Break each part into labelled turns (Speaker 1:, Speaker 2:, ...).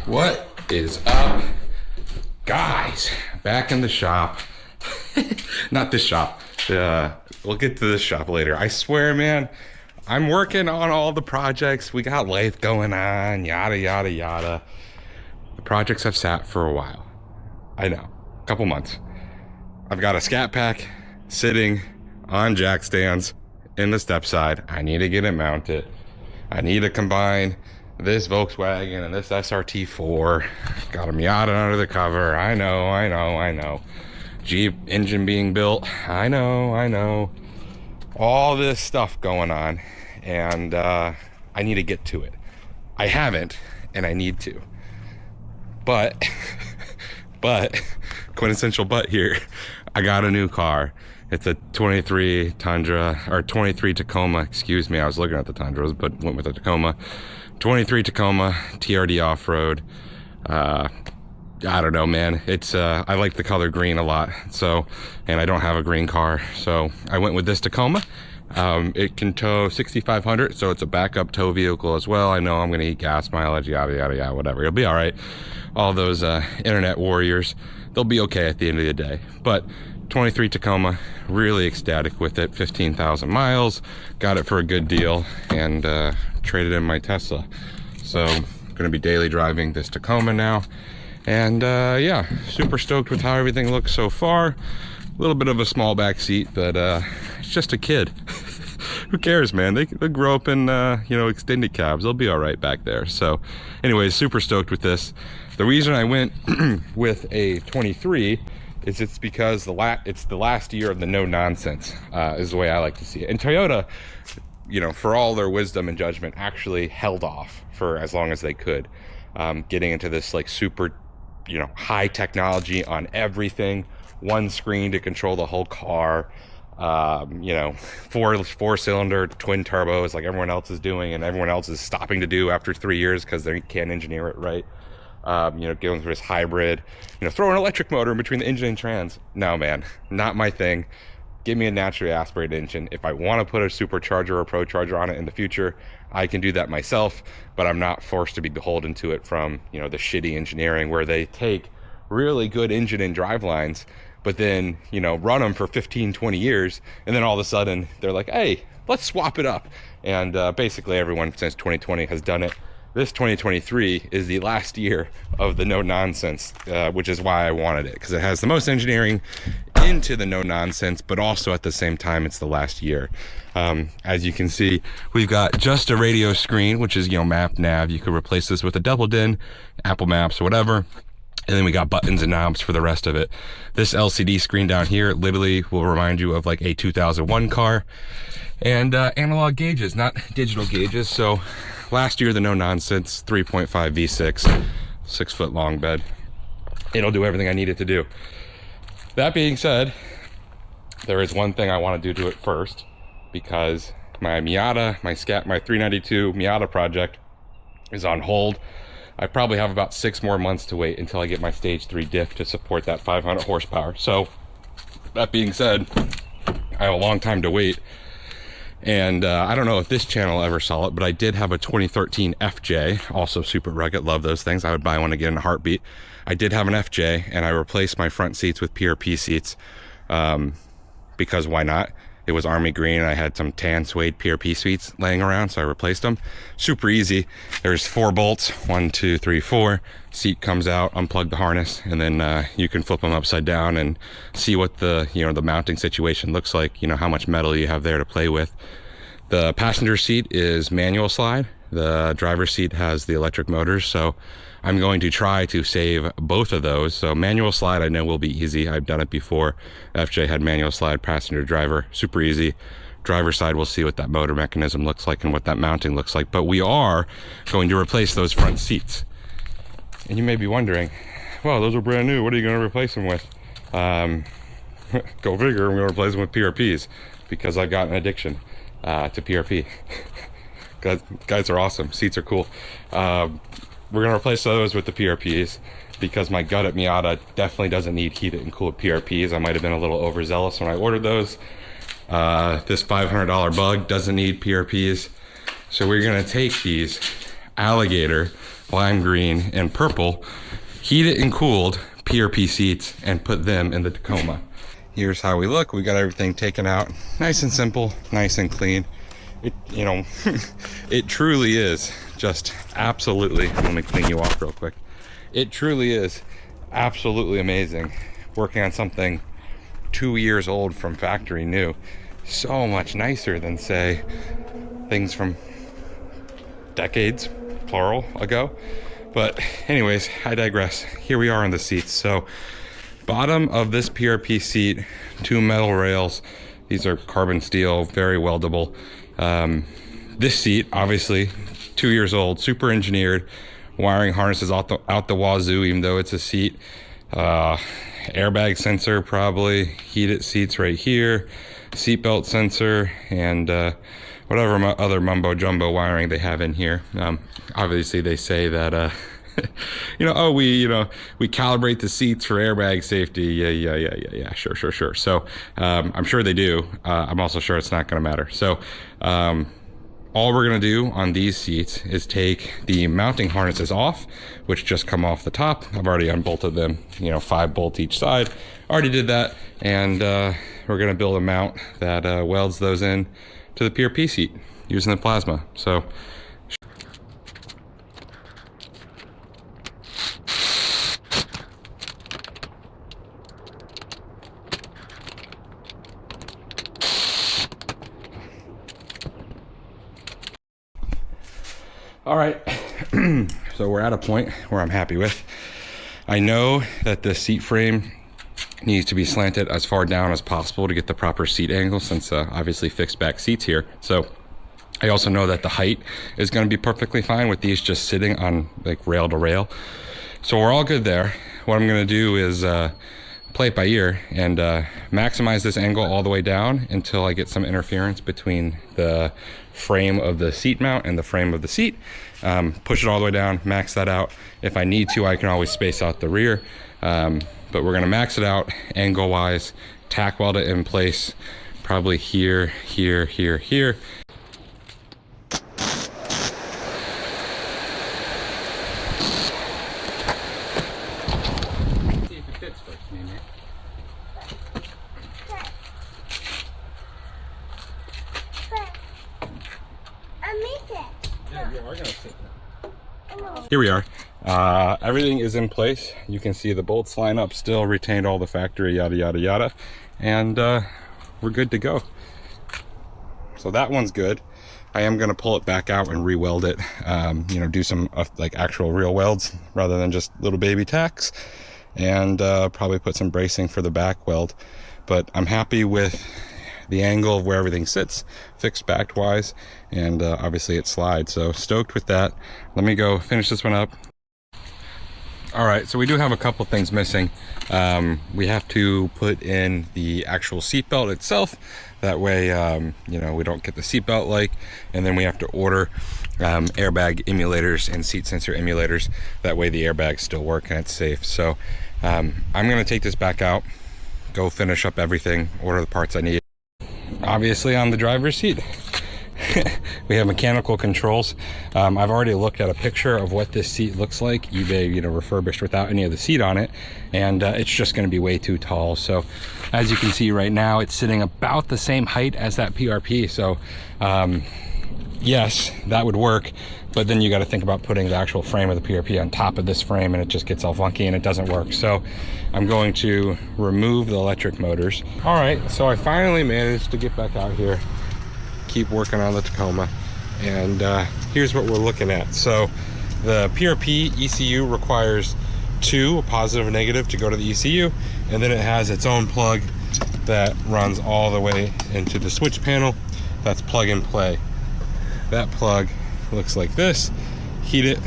Speaker 1: What is up, guys? Back in the shop. Not this shop. We'll get to this shop later. I swear, man, I'm working on all the projects. We got life going on, yada, yada, yada. The projects have sat for a while. I know, a couple months. I've got a scat pack sitting on jack stands in the step side. I need to get it mounted. I need to combine this Volkswagen and this SRT4. Got a Miata under the cover. I know. Jeep engine being built. I know. All this stuff going on, and I need to get to it. I haven't, and I need to. But quintessential but here, I got a new car. It's a 23 Tundra, or 23 Tacoma, excuse me. I was looking at the Tundras, but went with the Tacoma. 23 Tacoma, TRD off-road. I don't know, man. It's I like the color green a lot, so, and I don't have a green car, so I went with this Tacoma. It can tow 6,500, so it's a backup tow vehicle as well. I know I'm gonna eat gas mileage, yada yada yada, whatever. It'll be all right. All those internet warriors, they'll be okay at the end of the day. But 23 Tacoma, really ecstatic with it. 15,000 miles, got it for a good deal, and traded in my Tesla. So I'm gonna be daily driving this Tacoma now. And yeah, super stoked with how everything looks so far. A little bit of a small back seat, but it's just a kid. Who cares, man? They grow up in extended cabs. They'll be all right back there. So anyways, super stoked with this. The reason I went with a 23 is it's because it's the last year of the no nonsense, is the way I like to see it. And Toyota, for all their wisdom and judgment, actually held off for as long as they could, getting into this like super high technology on everything, one screen to control the whole car, four cylinder twin turbos like everyone else is doing and everyone else is stopping to do after 3 years because they can't engineer it right. Going through this hybrid, throw an electric motor in between the engine and trans. No, man, not my thing. Give me a naturally aspirated engine. If I want to put a supercharger or a ProCharger on it in the future, I can do that myself, but I'm not forced to be beholden to it from, the shitty engineering where they take really good engine and drive lines, but then, run them for 15, 20 years. And then all of a sudden they're like, hey, let's swap it up. And basically everyone since 2020 has done it. This 2023 is the last year of the no nonsense, which is why I wanted it, because it has the most engineering into the no nonsense, but also at the same time it's the last year. As you can see, we've got just a radio screen, which is map nav. You could replace this with a double din, Apple Maps or whatever, and then we got buttons and knobs for the rest of it. This LCD screen down here literally will remind you of like a 2001 car, and analog gauges, not digital gauges. So last year, the no nonsense 3.5 V6, 6 foot long bed. It'll do everything I need it to do. That being said, there is one thing I want to do to it first, because my Miata, my 392 Miata project is on hold. I probably have about 6 more months to wait until I get my stage 3 diff to support that 500 horsepower. So that being said, I have a long time to wait. And I don't know if this channel ever saw it, but I did have a 2013 FJ, also super rugged, love those things. I would buy one again in a heartbeat. I did have an FJ, and I replaced my front seats with PRP seats, because why not? It was army green, and I had some tan suede PRP seats laying around, so I replaced them. Super easy. There's 4 bolts, 1, 2, 3, 4. Seat comes out, unplug the harness, and then you can flip them upside down and see what the the mounting situation looks like. How much metal you have there to play with. The passenger seat is manual slide. The driver's seat has the electric motors, so I'm going to try to save both of those. So manual slide I know will be easy. I've done it before. FJ had manual slide, passenger driver, super easy. Driver side, we'll see what that motor mechanism looks like and what that mounting looks like. But we are going to replace those front seats. And you may be wondering, well, those are brand new. What are you going to replace them with? Go figure, I'm going to replace them with PRPs, because I've got an addiction to PRP. Guys are awesome. Seats are cool. We're going to replace those with the PRPs, because my gut at Miata definitely doesn't need heated and cooled PRPs. I might have been a little overzealous when I ordered those. This $500 bug doesn't need PRPs. So we're going to take these alligator, lime green, and purple heated and cooled PRP seats and put them in the Tacoma. Here's how we look. We got everything taken out, nice and simple, nice and clean. It, you know, it truly is just absolutely, let me clean you off real quick. It truly is absolutely amazing working on something 2 years old from factory new. So much nicer than, say, things from decades, plural, ago. But anyways, I digress. Here we are on the seats. So bottom of this PRP seat, 2 metal rails. These are carbon steel, very weldable. This seat, obviously 2 years old, super engineered, wiring harnesses out the wazoo, even though it's a seat. Airbag sensor, probably heated seats right here, seatbelt sensor, and whatever other mumbo jumbo wiring they have in here. Obviously they say that we calibrate the seats for airbag safety. Yeah, sure. So I'm sure they do. I'm also sure it's not going to matter. So all we're going to do on these seats is take the mounting harnesses off, which just come off the top. I've already unbolted them, 5 bolts each side. Already did that. And we're going to build a mount that welds those in to the PRP seat using the plasma. So all right, so we're at a point where I'm happy with. I know that the seat frame needs to be slanted as far down as possible to get the proper seat angle, since obviously fixed back seats here. So I also know that the height is going to be perfectly fine with these just sitting on like rail to rail. So we're all good there. What I'm going to do is play it by ear and maximize this angle all the way down until I get some interference between the frame of the seat mount and the frame of the seat. Push it all the way down, max that out. If I need to, I can always space out the rear. But we're gonna max it out angle wise, tack weld it in place, probably here. Here we are. Everything is in place. You can see the bolts line up still, retained all the factory yada, and we're good to go. So that one's good. I am going to pull it back out and re-weld it, do some like actual real welds rather than just little baby tacks, and probably put some bracing for the back weld. But I'm happy with the angle of where everything sits, fixed back wise, and obviously it slides. So stoked with that. Let me go finish this one up. All right, so we do have a couple things missing. We have to put in the actual seatbelt itself. That way, we don't get the seatbelt like, and then we have to order airbag emulators and seat sensor emulators. That way the airbags still work and it's safe. So I'm gonna take this back out, go finish up everything, order the parts I need. Obviously on the driver's seat, we have mechanical controls. I've already looked at a picture of what this seat looks like, eBay, refurbished without any of the seat on it, and it's just going to be way too tall. So as you can see right now, it's sitting about the same height as that PRP. So yes, that would work, but then you got to think about putting the actual frame of the PRP on top of this frame, and it just gets all funky and it doesn't work. So I'm going to remove the electric motors. All right, so I finally managed to get back out here, keep working on the Tacoma, and here's what we're looking at. So the PRP ECU requires 2, a positive and negative, to go to the ECU, and then it has its own plug that runs all the way into the switch panel. That's plug and play. That plug looks like this: heated,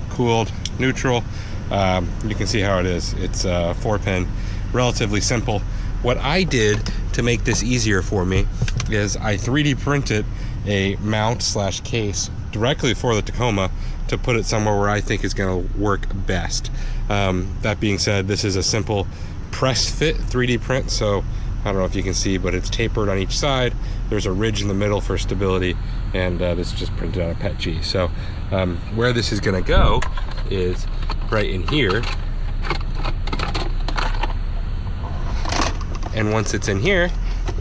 Speaker 1: cooled, neutral. You can see how it is. It's 4-pin, relatively simple. What I did to make this easier for me is I 3D printed a mount / case directly for the Tacoma to put it somewhere where I think is going to work best. That being said, this is a simple press fit 3D print, so I don't know if you can see, but it's tapered on each side. There's a ridge in the middle for stability, and this is just printed on a PET-G. So where this is gonna go is right in here. And once it's in here,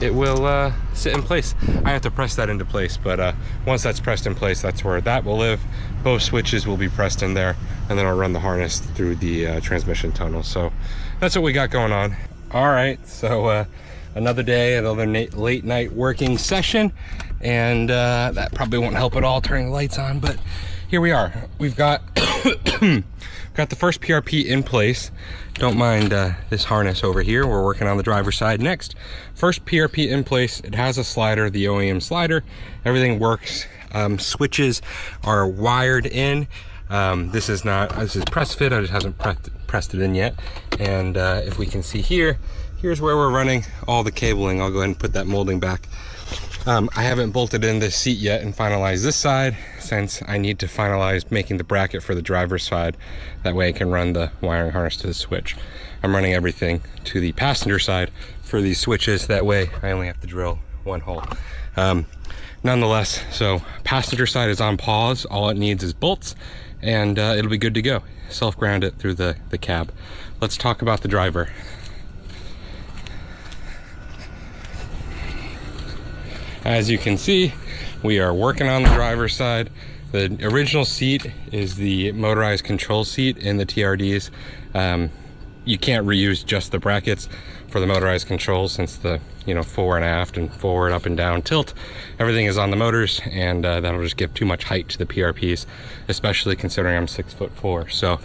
Speaker 1: it will sit in place. I have to press that into place, but once that's pressed in place, that's where that will live. Both switches will be pressed in there, and then I'll run the harness through the transmission tunnel. So that's what we got going on. All right, so another day, another late night working session, and that probably won't help at all turning the lights on, but here we are. We've got got the first PRP in place. Don't mind this harness over here. We're working on the driver's side next. First PRP in place. It has a slider, the OEM slider. Everything works. Switches are wired in. This is press fit. I just haven't pressed it in yet. And if we can see here, here's where we're running all the cabling. I'll go ahead and put that molding back. I haven't bolted in this seat yet and finalized this side, since I need to finalize making the bracket for the driver's side. That way I can run the wiring harness to the switch. I'm running everything to the passenger side for these switches. That way I only have to drill one hole. Nonetheless, so passenger side is on pause. All it needs is bolts, and it'll be good to go. Self-ground it through the cab. Let's talk about the driver. As you can see, we are working on the driver's side. The original seat is the motorized control seat in the TRDs. You can't reuse just the brackets for the motorized controls, since the fore and aft and forward, up and down tilt, everything is on the motors, and that'll just give too much height to the PRPs, especially considering I'm 6'4". So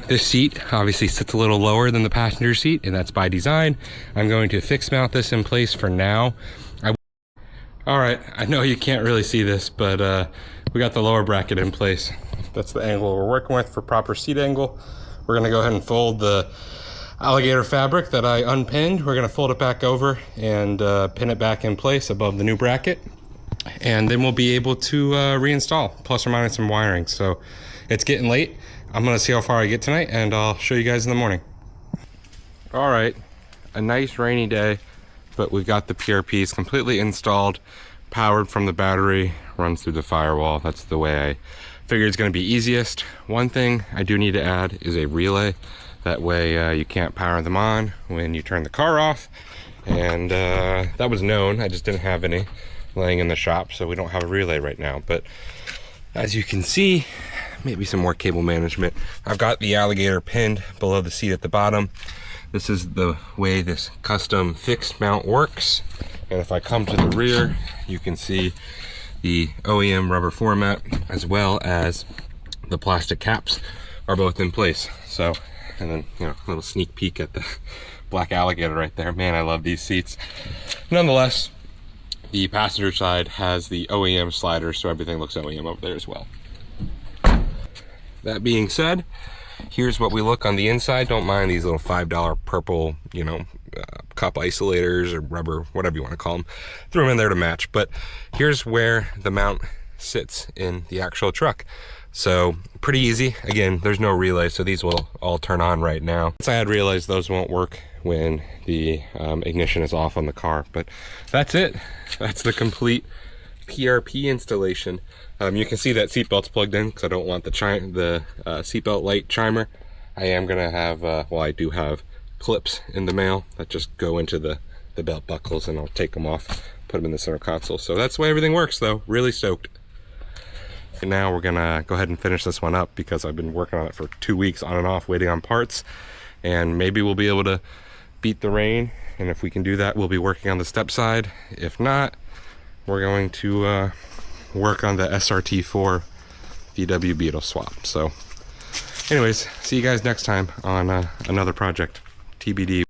Speaker 1: this seat obviously sits a little lower than the passenger seat, and that's by design. I'm going to fix mount this in place for now. All right, I know you can't really see this, but we got the lower bracket in place. That's the angle we're working with for proper seat angle. We're gonna go ahead and fold the alligator fabric that I unpinned. We're gonna fold it back over and pin it back in place above the new bracket. And then we'll be able to reinstall, plus or minus some wiring. So it's getting late. I'm gonna see how far I get tonight, and I'll show you guys in the morning. All right, a nice rainy day, but we've got the PRPs completely installed, powered from the battery, runs through the firewall. That's the way I figured it's going to be easiest. One thing I do need to add is a relay. That way you can't power them on when you turn the car off. And that was known, I just didn't have any laying in the shop, so we don't have a relay right now. But as you can see, maybe some more cable management. I've got the alligator pinned below the seat at the bottom. This is the way this custom fixed mount works. And if I come to the rear, you can see the OEM rubber floor mat, as well as the plastic caps are both in place. So, and then, a little sneak peek at the black alligator right there. Man, I love these seats. Nonetheless, the passenger side has the OEM slider, so everything looks OEM over there as well. That being said, here's what we look on the inside. Don't mind these little $5 purple, cup isolators or rubber, whatever you want to call them. Threw them in there to match. But here's where the mount sits in the actual truck. So pretty easy. Again, there's no relay, so these will all turn on right now. Since I had realized those won't work when the ignition is off on the car. But that's it. That's the complete PRP installation. You can see that seatbelt's plugged in because I don't want the seatbelt light chimer. I am gonna have, I do have clips in the mail that just go into the belt buckles, and I'll take them off, put them in the center console. So that's the way everything works, though. Really stoked. And now we're gonna go ahead and finish this one up, because I've been working on it for 2 weeks on and off, waiting on parts, and maybe we'll be able to beat the rain. And if we can do that, we'll be working on the step side. If not, we're going to work on the SRT4 VW Beetle swap. So anyways, see you guys next time on another project. TBD.